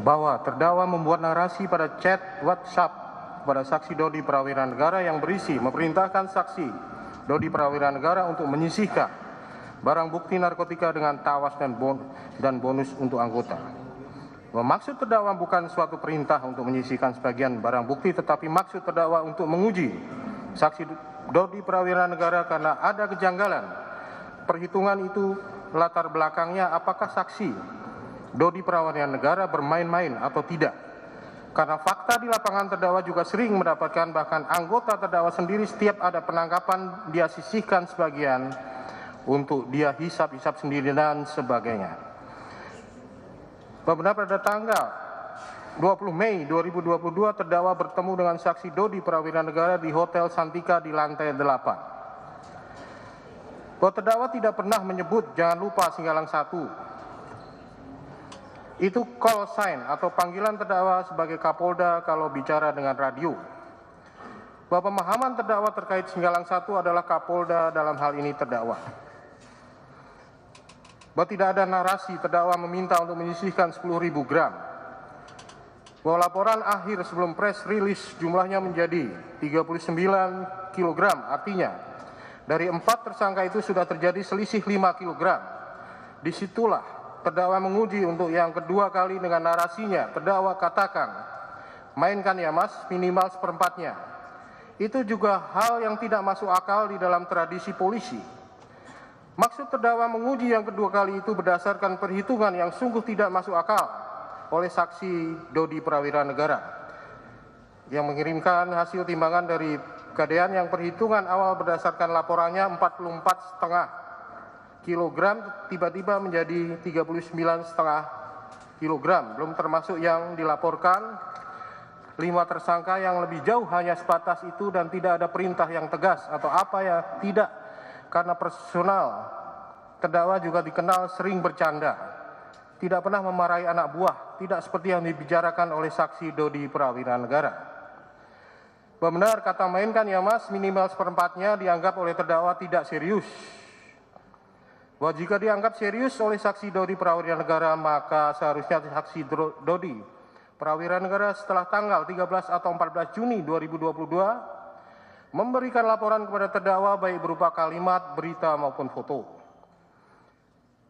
bahwa terdakwa membuat narasi pada chat WhatsApp kepada saksi Dodi Prawira Negara yang berisi memerintahkan saksi Dodi Prawira Negara untuk menyisihkan barang bukti narkotika dengan tawas dan bonus untuk anggota. Maksud terdakwa bukan suatu perintah untuk menyisihkan sebagian barang bukti, tetapi maksud terdakwa untuk menguji saksi Dodi Prawira Negara karena ada kejanggalan. Perhitungan itu latar belakangnya apakah saksi Dodi Prawira Negara bermain-main atau tidak. Karena fakta di lapangan terdakwa juga sering mendapatkan, bahkan anggota terdakwa sendiri setiap ada penangkapan dia sisihkan sebagian untuk dia hisap-hisap sendiri dan sebagainya. Benar pada tanggal 20 Mei 2022 terdakwa bertemu dengan saksi Dodi Prawira Negara di Hotel Santika di lantai 8. Bahwa terdakwa tidak pernah menyebut jangan lupa Singgalang 1. Itu call sign atau panggilan terdakwa sebagai Kapolda kalau bicara dengan radio. Bahwa pemahaman terdakwa terkait Singgalang 1 adalah Kapolda dalam hal ini terdakwa. Bahwa tidak ada narasi terdakwa meminta untuk menyisihkan 10.000 gram. Bahwa laporan akhir sebelum press release jumlahnya menjadi 39 kg, artinya dari 4 tersangka itu sudah terjadi selisih 5 kg. Disitulah terdakwa menguji untuk yang kedua kali dengan narasinya. Terdakwa katakan, mainkan ya mas, minimal seperempatnya. Itu juga hal yang tidak masuk akal di dalam tradisi polisi. Maksud terdakwa menguji yang kedua kali itu berdasarkan perhitungan yang sungguh tidak masuk akal oleh saksi Dodi Prawira Negara yang mengirimkan hasil timbangan dari Pegadaian yang perhitungan awal berdasarkan laporannya 44,5 kilogram tiba-tiba menjadi 39,5 kilogram, belum termasuk yang dilaporkan 5 tersangka yang lebih jauh hanya sebatas itu dan tidak ada perintah yang tegas atau apa ya, tidak, karena personal terdakwa juga dikenal sering bercanda, tidak pernah memarahi anak buah, tidak seperti yang dibicarakan oleh saksi Dodi Prawira Negara. Benar kata mainkan ya mas, minimal seperempatnya dianggap oleh terdakwa tidak serius. Bahwa jika dianggap serius oleh saksi Dodi Prawira Negara, maka seharusnya saksi Dodi Prawira Negara setelah tanggal 13 atau 14 Juni 2022 memberikan laporan kepada terdakwa baik berupa kalimat, berita maupun foto.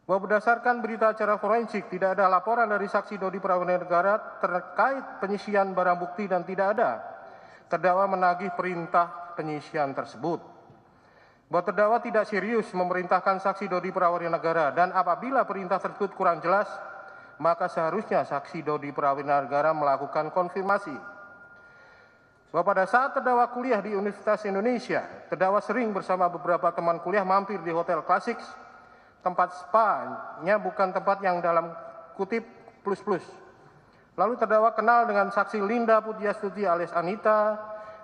Bahwa berdasarkan berita acara forensik tidak ada laporan dari saksi Dodi Prawira Negara terkait penyisian barang bukti dan tidak ada terdakwa menagih perintah penyisian tersebut. Bahwa terdakwa tidak serius memerintahkan saksi Dodi Prawira Negara dan apabila perintah tersebut kurang jelas, maka seharusnya saksi Dodi Prawira Negara melakukan konfirmasi. Bahwa pada saat terdakwa kuliah di Universitas Indonesia, terdakwa sering bersama beberapa teman kuliah mampir di Hotel Klasik, tempat spa-nya bukan tempat yang dalam kutip plus-plus. Lalu terdakwa kenal dengan saksi Linda Pujiastuti alias Anita.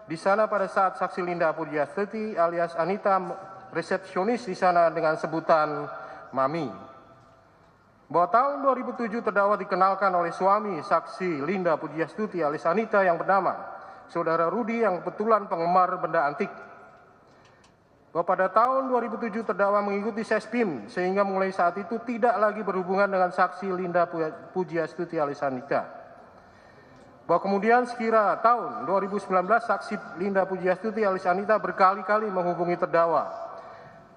Di sana pada saat saksi Linda Pujiastuti alias Anita resepsionis di sana dengan sebutan Mami. Bahwa tahun 2007 terdakwa dikenalkan oleh suami saksi Linda Pujiastuti alias Anita yang bernama Saudara Rudi yang kebetulan penggemar benda antik. Bahwa pada tahun 2007 terdakwa mengikuti Sespim sehingga mulai saat itu tidak lagi berhubungan dengan saksi Linda Pujiastuti alias Anita. Bahwa kemudian sekira tahun 2019 saksi Linda Pujiastuti alias Anita berkali-kali menghubungi terdakwa,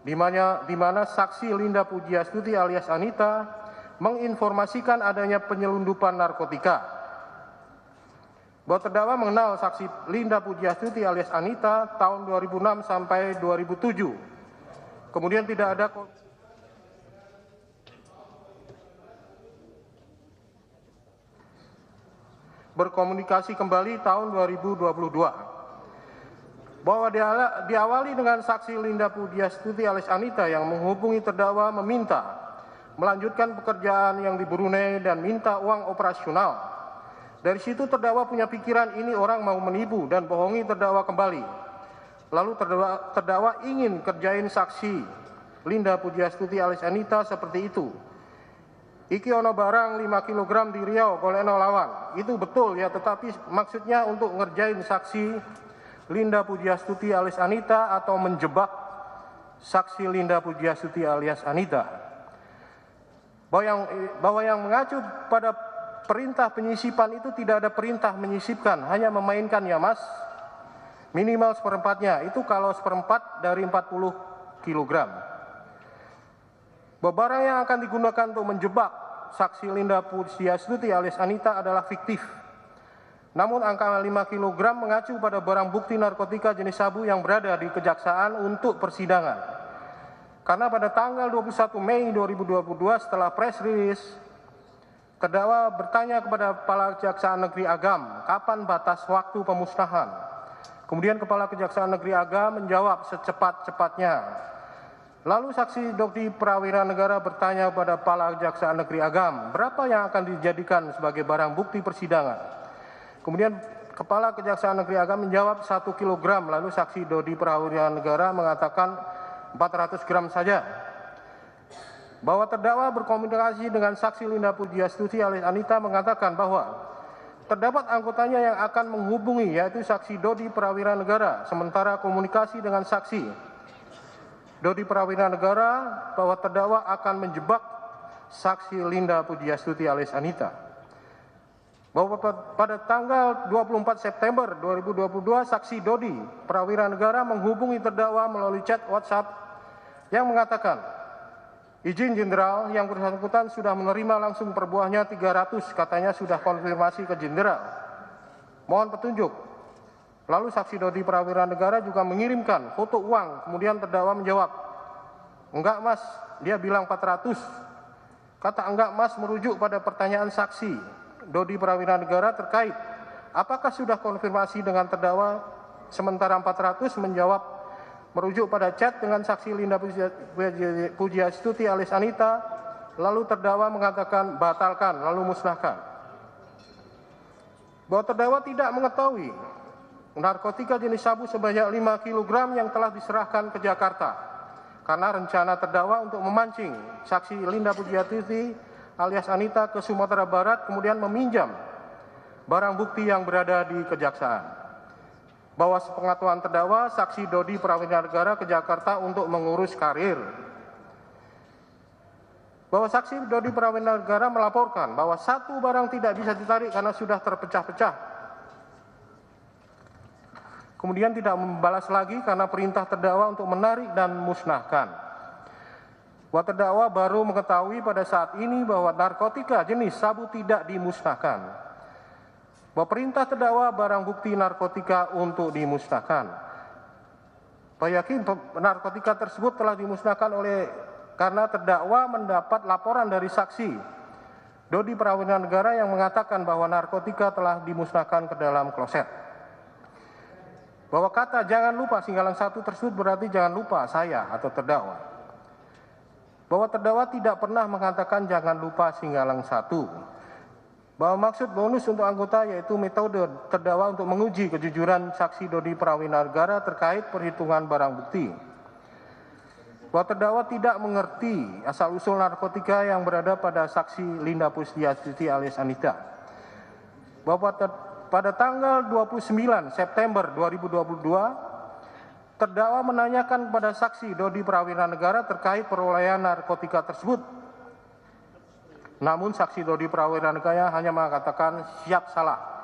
di mana saksi Linda Pujiastuti alias Anita menginformasikan adanya penyelundupan narkotika. Bahwa terdakwa mengenal saksi Linda Pujiastuti alias Anita tahun 2006 sampai 2007. Kemudian tidak ada berkomunikasi kembali tahun 2022. Bahwa diawali dengan saksi Linda Pujiastuti alias Anita yang menghubungi terdakwa meminta melanjutkan pekerjaan yang di Brunei dan minta uang operasional. Dari situ terdakwa punya pikiran ini orang mau menipu dan bohongi terdakwa kembali. Lalu terdakwa ingin kerjain saksi Linda Pujiastuti alias Anita seperti itu. Iki ono barang 5 kg di Riau golekno lawan. Itu betul ya, tetapi maksudnya untuk ngerjain saksi Linda Pujiastuti alias Anita atau menjebak saksi Linda Pujiastuti alias Anita. Bahwa yang mengacu pada perintah penyisipan itu tidak ada perintah menyisipkan, hanya memainkan ya mas. Minimal seperempatnya, itu kalau seperempat dari 40 kilogram. Bahwa barang yang akan digunakan untuk menjebak saksi Linda Pujiastuti alias Anita adalah fiktif. Namun angka 5 kg mengacu pada barang bukti narkotika jenis sabu yang berada di kejaksaan untuk persidangan. Karena pada tanggal 21 Mei 2022 setelah press release, terdakwa bertanya kepada Kepala Kejaksaan Negeri Agam, kapan batas waktu pemusnahan. Kemudian Kepala Kejaksaan Negeri Agam menjawab secepat-cepatnya. Lalu saksi Dodi Prawira Negara bertanya kepada Kepala Kejaksaan Negeri Agam, berapa yang akan dijadikan sebagai barang bukti persidangan. Kemudian Kepala Kejaksaan Negeri Agam menjawab 1 kg, lalu saksi Dodi Prawira Negara mengatakan 400 gram saja. Bahwa terdakwa berkomunikasi dengan saksi Linda Pujiastuti alias Anita mengatakan bahwa terdapat anggotanya yang akan menghubungi, yaitu saksi Dodi Prawira Negara, sementara komunikasi dengan saksi Dodi Prawira Negara bahwa terdakwa akan menjebak saksi Linda Pujiastuti alias Anita. Bahwa pada tanggal 24 September 2022 saksi Dodi Prawira Negara menghubungi terdakwa melalui chat WhatsApp yang mengatakan, izin jenderal, yang bersangkutan sudah menerima langsung per buahnya 300, katanya sudah konfirmasi ke jenderal. Mohon petunjuk. Lalu saksi Dodi Prawira Negara juga mengirimkan foto uang, kemudian terdakwa menjawab, enggak mas, dia bilang 400. Kata enggak mas merujuk pada pertanyaan saksi Dodi Prawira Negara terkait apakah sudah konfirmasi dengan terdakwa, sementara 400 menjawab merujuk pada chat dengan saksi Linda Pujiastuti alias Anita, lalu terdakwa mengatakan batalkan lalu musnahkan. Bahwa terdakwa tidak mengetahui narkotika jenis sabu sebanyak 5 kg yang telah diserahkan ke Jakarta karena rencana terdakwa untuk memancing saksi Linda Pujiastuti alias Anita ke Sumatera Barat, kemudian meminjam barang bukti yang berada di kejaksaan. Bahwa sepengetahuan terdakwa, saksi Dodi Prawira Negara ke Jakarta untuk mengurus karir. Bahwa saksi Dodi Prawira Negara melaporkan bahwa satu barang tidak bisa ditarik karena sudah terpecah-pecah. Kemudian tidak membalas lagi karena perintah terdakwa untuk menarik dan musnahkan. Bahwa terdakwa baru mengetahui pada saat ini bahwa narkotika jenis sabu tidak dimusnahkan. Bahwa perintah terdakwa barang bukti narkotika untuk dimusnahkan. Bahwa yakin narkotika tersebut telah dimusnahkan karena terdakwa mendapat laporan dari saksi Dodi Prawira Negara yang mengatakan bahwa narkotika telah dimusnahkan ke dalam kloset. Bahwa kata jangan lupa singgalan 1 tersebut berarti jangan lupa saya atau terdakwa. Bahwa terdakwa tidak pernah mengatakan jangan lupa singgalan 1. Bahwa maksud bonus untuk anggota yaitu metode terdakwa untuk menguji kejujuran saksi Dodi Prawira Negara terkait perhitungan barang bukti. Bahwa terdakwa tidak mengerti asal-usul narkotika yang berada pada saksi Linda Pujiastuti alias Anita. Bahwa pada tanggal 29 September 2022, terdakwa menanyakan kepada saksi Dodi Prawira Negara terkait perolehan narkotika tersebut. Namun saksi Dodi Prawira Negara hanya mengatakan siap salah.